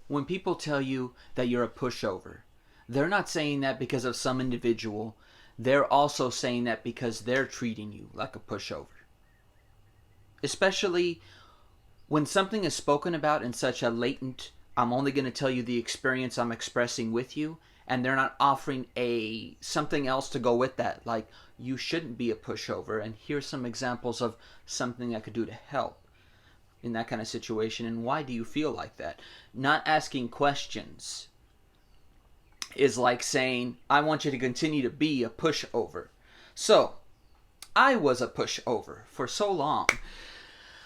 When people tell you that you're a pushover, they're not saying that because of some individual. They're also saying that because they're treating you like a pushover. Especially when something is spoken about in such a latent, I'm only going to tell you the experience I'm expressing with you, and they're not offering a something else to go with that, like you shouldn't be a pushover, and here's some examples of something I could do to help in that kind of situation, and why do you feel like that? Not asking questions is like saying, I want you to continue to be a pushover. So, I was a pushover for so long.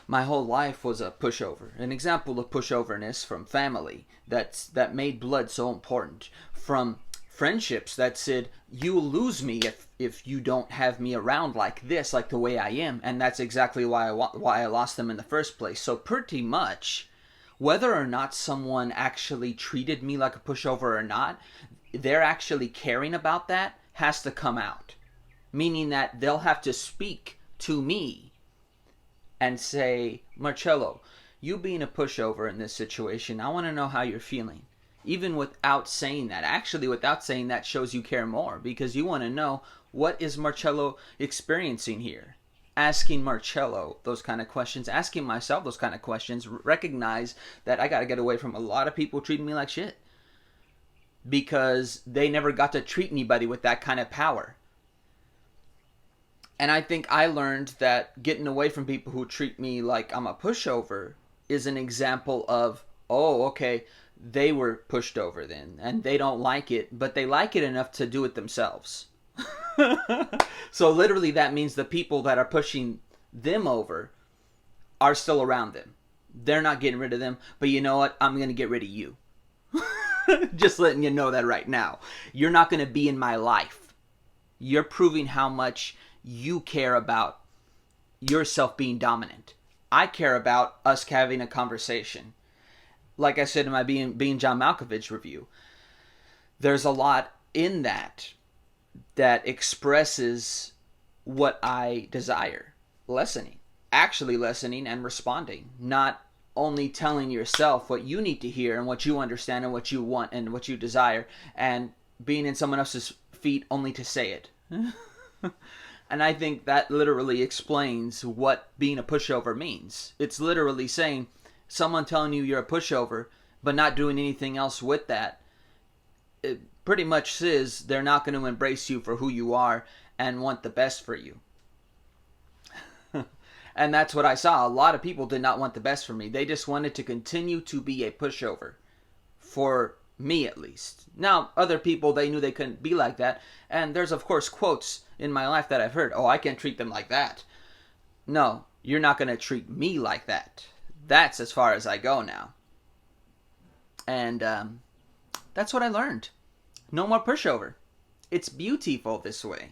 My whole life was a pushover. An example of pushoverness from family that made blood so important. From friendships that said, you'll lose me if you don't have me around like this, like the way I am. And that's exactly why I lost them in the first place. So pretty much, whether or not someone actually treated me like a pushover or not, they're actually caring about that has to come out. Meaning that they'll have to speak to me and say, Marcello, you being a pushover in this situation, I want to know how you're feeling. Even without saying that. Actually, without saying that shows you care more, because you want to know, what is Marcello experiencing here? Asking Marcello those kind of questions, asking myself those kind of questions, recognize that I got to get away from a lot of people treating me like shit. Because they never got to treat anybody with that kind of power. And I think I learned that getting away from people who treat me like I'm a pushover is an example of, oh, okay, they were pushed over then, and they don't like it, but they like it enough to do it themselves. So literally that means the people that are pushing them over are still around them. They're not getting rid of them, but you know what? I'm going to get rid of you. Just letting you know that right now. You're not going to be in my life. You're proving how much you care about yourself being dominant. I care about us having a conversation. Like I said in my Being John Malkovich review, there's a lot in that expresses what I desire. Listening. Actually listening and responding. Not only telling yourself what you need to hear and what you understand and what you want and what you desire, and being in someone else's feet only to say it. And I think that literally explains what being a pushover means. It's literally saying, someone telling you you're a pushover, but not doing anything else with that, it pretty much says they're not going to embrace you for who you are and want the best for you. And that's what I saw. A lot of people did not want the best for me. They just wanted to continue to be a pushover. For me, at least. Now, other people, they knew they couldn't be like that. And there's, of course, quotes in my life that I've heard. Oh, I can't treat them like that. No, you're not going to treat me like that. That's as far as I go now. And that's what I learned. No more pushover. It's beautiful this way.